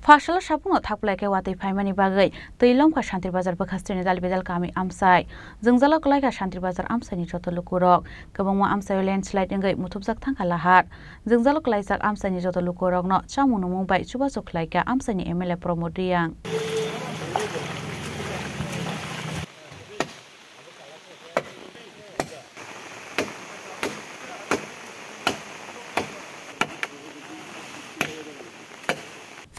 Fashala Shapuno Taplake Wati Paimani Bagay, Tilomka Shanti Bazar Bakastin Dalbedal Kami Amsai, Zungzalok like a Shanti Bazar Amsani Joto Lukurok, Kabama Amsai landslide and Gate Mutubzak Tankalahat, Zungzalok Laisak Amsani Joto Lukurok, not Chamuno Mumbai, Chubasok like Amsani Emele Promodiang.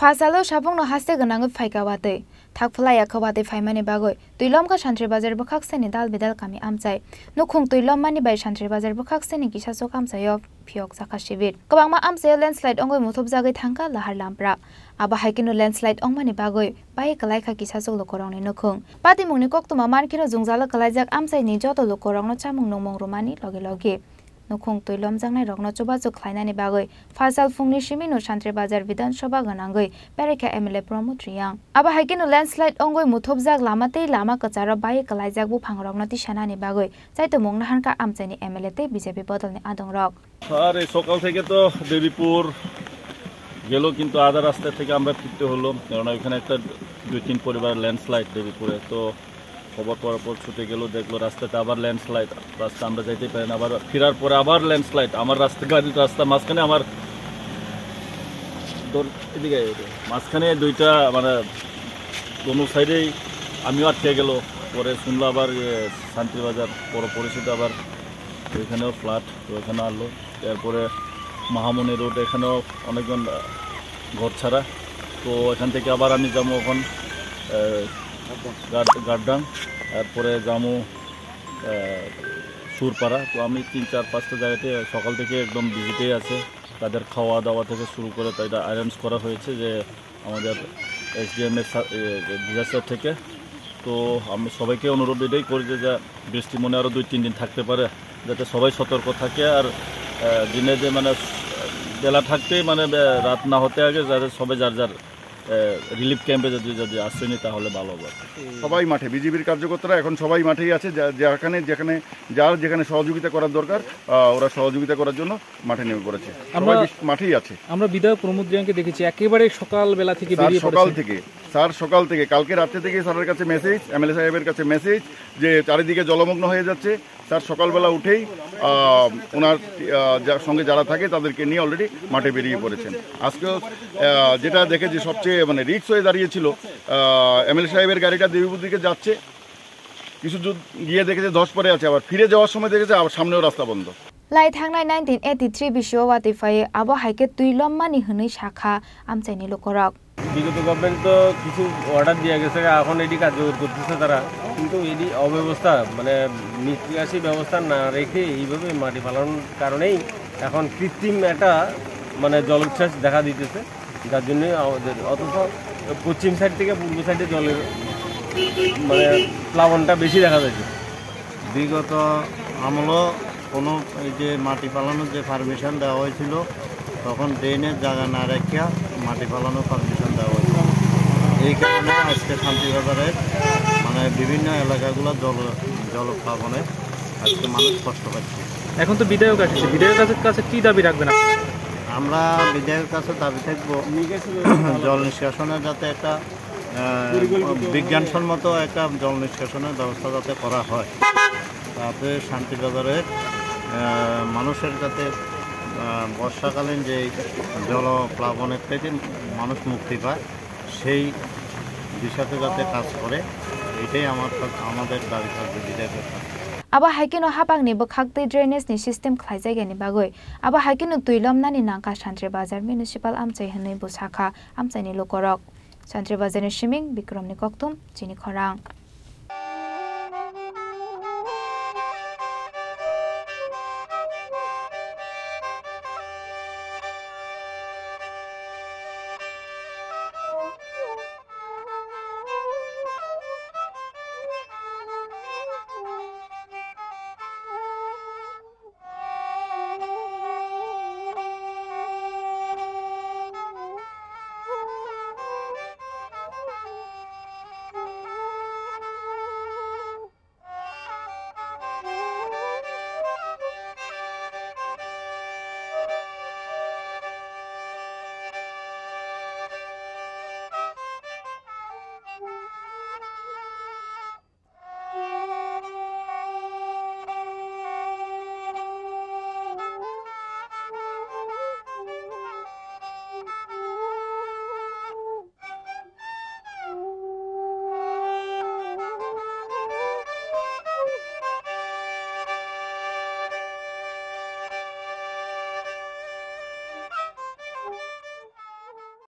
Fasalo Shabung no haste ganang faikawate. Takflaya kawate faimani bagoy. Tuilom ka Shantri Bazar Bakakseni dal bidal kami amsai. No kung tuilom mani by Shantri Bazar Bakakseni kisasok amsayo piok sakashivit. Kabangma amsay landslide ongoy mutob zagay tangka lahar lampra. Aba haikino landslide ongmani bagoy. Bayi kalay ka kisasok lokorong ni nukung. Pati mung ni kokto maman kino zungzala kalayjak amsay ni joto lokorong no chamung nomong romani logi. Nukung tuilom jangnai rokno chobajok khlainani bagoi Fasal Fungni Shimino Shantri Bazar Vidhan Sabha ganangoi Perika MLA Promotriang aba haikino landslide ongoi muthobjak lamatei lama kachara bai kalaijak bu phangrokno tisanani bagoi chaito mongna hanka amchani MLA te BJP বদলনি আদংরক আরে সকাল থেকে তো দেবীপুর গেল কিন্তু আধা রাস্তা থেকে আমরা ফিরতে হলো কারণ এখানে একটা 2-3 পরিবার ল্যান্ডস্লাইড দেবীপুরে তো খবর পাওয়ার পর ছুটে গেল দেখলো রাস্তাতে আবার ল্যান্ডস্লাইড রাস্তা আমরা যাইতে পারি না আবার ফেরার পরে আবার ল্যান্ডস্লাইড আমার রাস্তা মাঝখানে আমার এদিকে মাঝখানে দুইটা মানে দোনো সাইডেই আমিও আটকে গেল পরে শুনলো আবার শান্তিবাজার বড় পরিচিত আবার ওইখানেও ফ্ল্যাট তো ওইখানে আনলো এরপরে মহামনি রোড এখানেও অনেকজন ঘর ছাড়া তো এখান থেকে আবার আমি যাবো এখন গার্ডাং এরপরে যাবো সুরপাড়া তো আমি 3-4-5টা জায়গাতে সকাল থেকে একদম ভিজিটেই আছে তাদের খাওয়া দাওয়া থেকে শুরু করে তো এটা অ্যারেঞ্জ করা হয়েছে যে আমাদের SDM এর ডিজাস্টার থেকে তো আমি সবাইকে অনুরোধ এটাই করি যে বৃষ্টি মনে আরও 2-3 দিন থাকতে পারে যাতে সবাই সতর্ক থাকে আর দিনে যে মানে বেলা থাকতেই মানে রাত না হতে আগে যাতে সবাই যার রিলিফ ক্যাম্পে যদি আসেনি তাহলে ভালো হবে সবাই মাঠে বিজেপির কার্যকর্তারা এখন সবাই মাঠেই আছে যেখানে সহযোগিতা করার দরকার ওরা সহযোগিতা করার জন্য মাঠে নেমে পড়েছে আমরা মাঠেই আছে আমরা বিধায়ক প্রমোদ রিয়াংকে দেখেছি একেবারে সকালবেলা থেকে বেরিয়ে পড়েছে সকাল থেকে কালকে রাতে থেকে স্যারের কাছে মেসেজ MLA সাহেবের কাছে মেসেজ যে চারিদিকে জলমগ্ন হয়ে যাচ্ছে স্যার সকালবেলা উঠেই ওনার সঙ্গে যারা থাকে তাদেরকে নিয়ে অলরেডি মাঠে বেরিয়ে পড়েছেন আজকেও যেটা দেখেছি সবচেয়ে মানে রিস্ক হয়ে দাঁড়িয়েছিল MLA সাহেবের গাড়িটা দেবীপুর দিকে যাচ্ছে কিছু গিয়ে দেখেছে 10 পরে আছে আবার ফিরে যাওয়ার সময় দেখেছে আবার সামনেও রাস্তা বন্ধ লাই থাংনাই 1983 বিশ্বও ওয়াতিফাই আবো হাইকে তুইলম মানি হनै শাখা আমচাইনি লোকরক বিগত গভর্নমেন্ট তো কিছু অর্ডার দিয়ে গেছে এখন এটি কার্যকর করতেছে তারা কিন্তু এটি অব্যবস্থা মানে নিষ্কাশি ব্যবস্থা না রেখে এইভাবে মাটি ফালানোর কারণেই এখন কৃত্রিম একটা মানে জলোচ্ছ্বাস দেখা দিতেছে যার জন্য আমাদের অথচ পশ্চিম সাইড থেকে পূর্ব সাইডে জলের মানে প্লাবনটা বেশি দেখা যাচ্ছে বিগত আমলও কোনো এই যে মাটি ফালানোর যে পারমিশন দেওয়া হয়েছিল তখন ড্রেনের জায়গা না রেখে মাটি ফালানোর পারমিশন দেওয়া হয়েছিল এই কারণে আজকে শান্তিবাজারের মানে বিভিন্ন এলাকাগুলো জলপ্লাবনে আজকে মানুষ কষ্ট পাচ্ছে এখন তো বিধায়ক আসছে বিধায়কের কাছে কি দাবি রাখবেন আমরা বিধায়কের কাছে দাবি থাকবো জল নিষ্কাশনের যাতে একটা বিজ্ঞানসম্মত একটা জল নিষ্কাশনের ব্যবস্থা যাতে করা হয় তাতে শান্তিবাজারের মানুষের যাতে বর্ষাকালীন যে জলপ্লাবনের থেকে মানুষ মুক্তি পায় সেই দিশাতে যাতে কাজ করে এটাই আমাদের দাবি থাকবে বিধায়কের কাছে aba haikino hapangni bokhaktei drainage ni system khlaijagani bagoi aba haikino tuilom nani nangka Shantri Bazar municipal amchai hanoi bo shakha amchaini lokorok Shantri Bazar ni Shiming Bikramni Koktum Chini Khorang